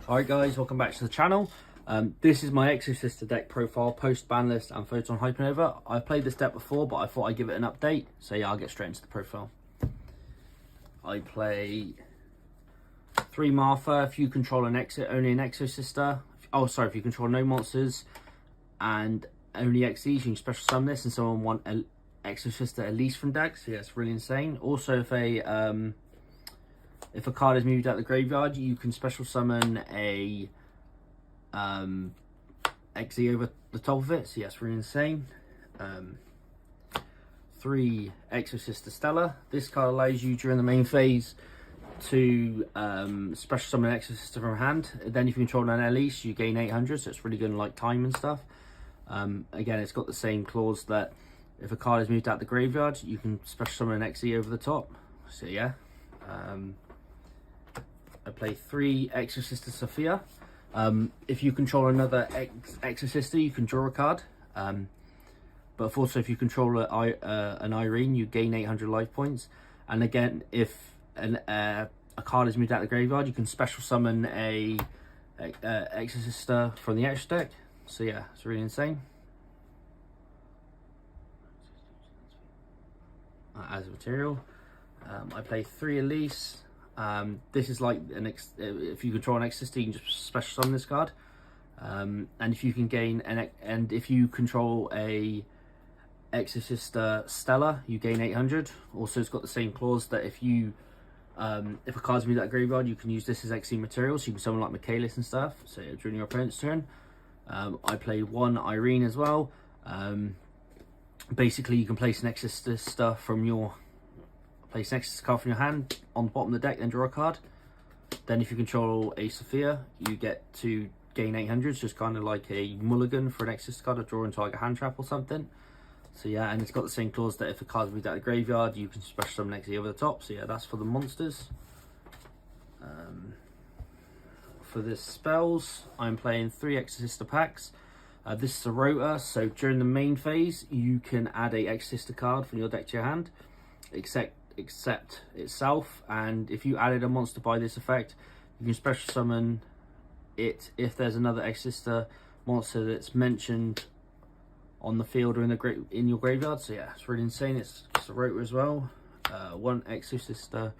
Alright guys, welcome back to the channel. This is my Exosister deck profile, post Banlist and Photon Hypernova. I've played this deck before, but I thought I'd give it an update. So yeah, I'll get straight into the profile. I play 3 Martha if you control only an Exosister. Oh, sorry, if you control no monsters and only XEs, you can special summon this and someone want an Exosister at least from deck. So yeah, it's really insane. Also, if a card is moved out the graveyard, you can special summon a XE over the top of it. So yeah, it's really insane. 3 Exosister Stella. This card allows you during the main phase to special summon an Exosister from hand. Then if you control an Elise, you gain 800, so it's really good in like time and stuff. Again, it's got the same clause that if a card is moved out the graveyard, you can special summon an XE over the top. So yeah. I play 3 Exosister Sophia. If you control another Exosister, you can draw a card. But also, if you control an Irene, you gain 800 life points. And again, if a card is moved out of the graveyard, you can special summon a Exosister from the extra deck. So yeah, it's really insane. As a material, I play 3 Elise. This is like if you control an Exosister, you can just special summon this card. And if you can gain and if you control a Exosister Stella, you gain 800. Also, it's got the same clause that if a card's moved out of graveyard, you can use this as XE material, so you can summon like Michaelis and stuff. So during your opponent's turn, I play 1 Irene as well. Basically, you can place an Exosister from your place an Exosister card from your hand on the bottom of the deck, then draw a card. Then if you control a Sophia, you get to gain 800, just kind of like a mulligan for an Exosister card to draw into like a hand trap or something. So yeah, and it's got the same clause that if a card's moved out of the graveyard, you can special summon an XE over the top. So yeah, that's for the monsters. For the spells, I'm playing 3 Exosister packs. This is a rota, so during the main phase, you can add a Exosister card from your deck to your hand, except itself. And if you added a monster by this effect, you can special summon it if there's another Exosister monster that's mentioned on the field or in your graveyard. So yeah, it's really insane. It's a rota as well. 1 Exosister,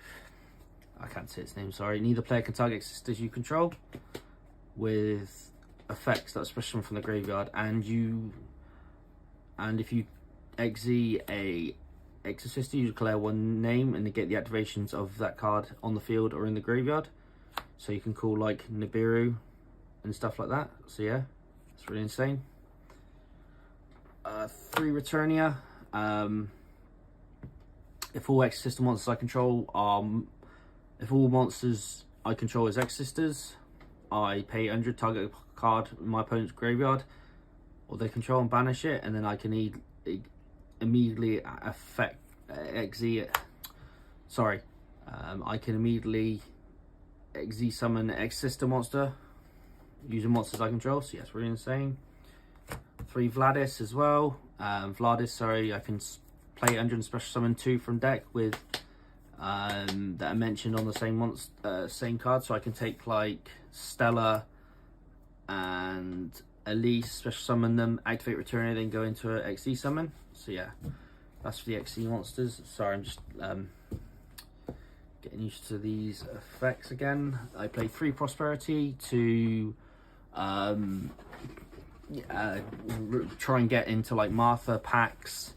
I can't say its name, sorry. Neither player can target Exosisters you control with effects that are special from the graveyard, and if you XE a Exosister, you declare 1 name and negate the activations of that card on the field or in the graveyard. So you can call like Nibiru and stuff like that. So yeah, it's really insane. 3 Returnia. If all Exosister monsters I control if all monsters I control is Exosisters, I pay 100, target a card in my opponent's graveyard or they control and banish it, and then I can immediately affect XE it. Sorry, I can immediately XE summon an Exosister monster using monsters I control. So yes, really insane. 3 Vladis as well. Vladis, sorry, I can play 100 and special summon 2 from deck with that are mentioned on the same card. So I can take like Stella and Elise, special summon them, activate Returner, then go into an XE summon. So yeah, that's for the XE monsters. Sorry, I'm just getting used to these effects again. I play 3 Prosperity to try and get into like Martha packs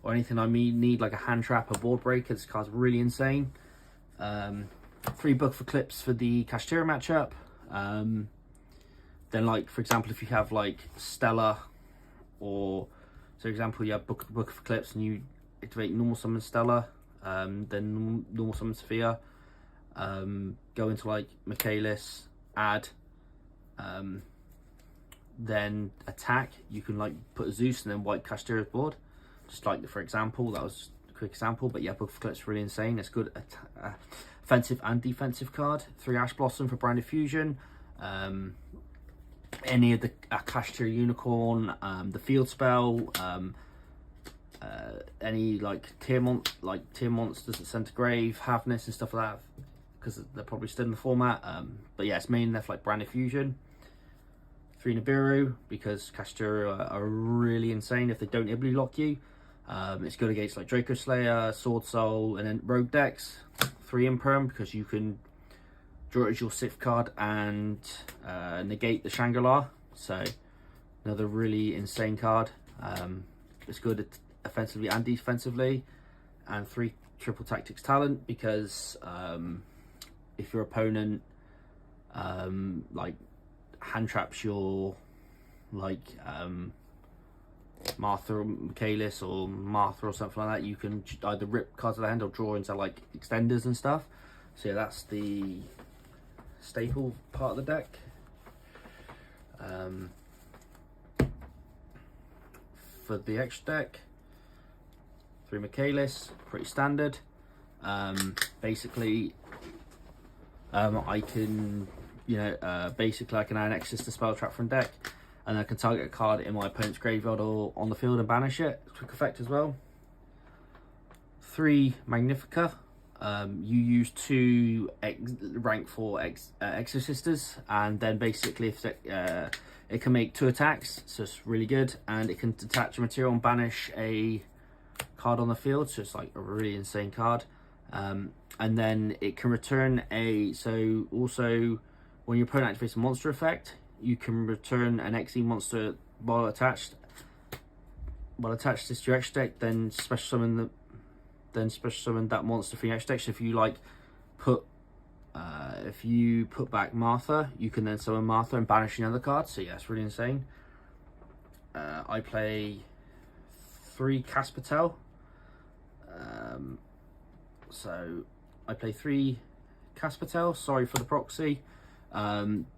or anything I need like a hand trap, a board breaker. This card's really insane. 3 Book for Clips for the Kashtira matchup. Then like, for example, if you have like Stella, or so for example you have Book for Clips and you activate normal summon Stella, then normal summon Sophia, go into like Michaelis, add, then attack, you can like put a Zeus and then white Kashtira's board, just like for example. That was a quick example, but yeah, Book for Clips really insane. It's good offensive and defensive card. 3 Ash Blossom for Brand of Fusion. Any of the Kashtira Unicorn, the field spell, any like tier monsters that Center Grave, Havness and stuff like that. because they're probably still in the format. But yeah, it's mainly there for like branded fusion. 3 Nibiru, because Kashtira are really insane if they don't Ibly lock you. It's good against like Draco Slayer, Sword Soul, and then Rogue decks. 3 Imperm, because you can draw it as your 6th card and negate the Shangri-La. So another really insane card. It's good offensively and defensively. And 3 Triple Tactics Talent, because if your opponent like hand traps your like Martha or Michaelis or Martha or something like that, you can either rip cards of the hand or draw into like extenders and stuff. So yeah, that's the staple part of the deck. For the extra deck, 3 Michaelis, pretty standard. Basically, I can, basically I can add an Exosister spell trap from deck, and I can target a card in my opponent's graveyard or on the field and banish it. Quick effect as well. 3 Magnifica. You use 2 rank 4 Exosisters, and then basically if it can make 2 attacks, so it's really good, and it can detach a material and banish a card on the field, so it's like a really insane card. And then it can return so also when your opponent activates a monster effect, you can return an XE monster while attached to this your extra deck, then special summon that monster from your extra deck. So if you like if you put back Martha, you can then summon Martha and banish another card. So yeah, it's really insane. I play 3 Caspatel. So I play 3 Caspatel, sorry for the proxy.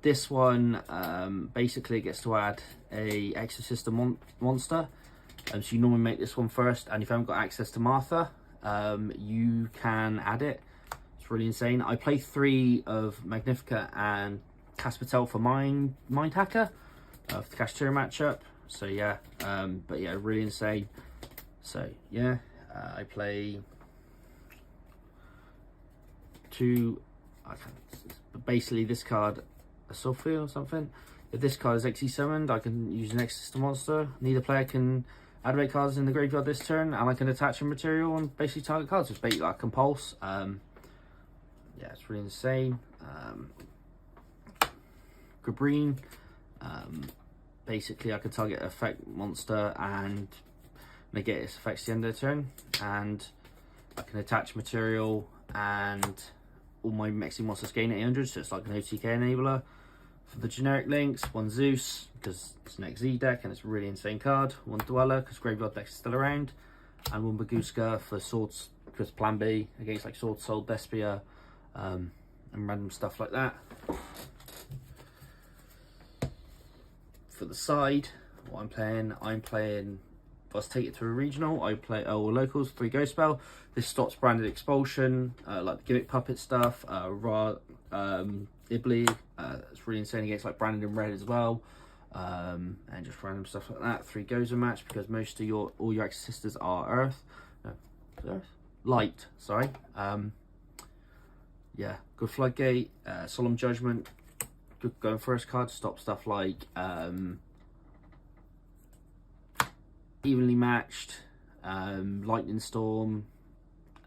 This one basically gets to add a Exosister monster. So you normally make this one first, and if you haven't got access to Martha, you can add it. It's really insane. I play 3 of Magnifica and Caspatel for Mind Hacker for the Kashtira matchup. So yeah, but yeah, really insane. So yeah, I play 2. But basically this card, a Sophia or something. If this card is XE summoned, I can use an Exosister monster. Neither player can activate cards in the graveyard this turn, and I can attach a material and basically target cards. It's basically like Compulse. Yeah, it's really insane. Gabrine. Basically I can target an effect monster and negate its effects at the end of the turn, and I can attach material, and all my Mexi monsters gain 800, so it's like an OTK enabler. For the generic links, 1 Zeus, because it's an XZ deck and it's a really insane card. 1 Dweller, because graveyard decks are still around. And 1 Baguska for swords, because plan B against like Sword Soul, Despia, and random stuff like that. For the side, what I'm playing, let's take it to a regional. I play locals, 3 Ghost Spell. This stops branded expulsion, like the gimmick puppet stuff, Ibly. It's really insane against like branded in red as well, and just random stuff like that. 3 Gozer match, because most of all your Exosisters are light. Sorry. Yeah, good Floodgate, Solemn Judgment. Good going first card to stop stuff like Evenly Matched, Lightning Storm,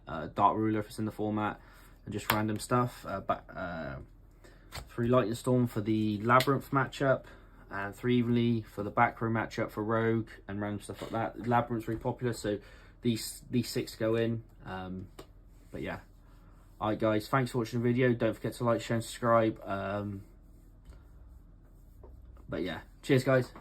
Dark Ruler if it's in the format, and just random stuff. 3 Lightning Storm for the Labyrinth matchup, and 3 Evenly for the back row matchup for Rogue, and random stuff like that. Labyrinth's really popular, so these 6 go in. But yeah, alright guys, thanks for watching the video. Don't forget to like, share and subscribe. But yeah, cheers guys.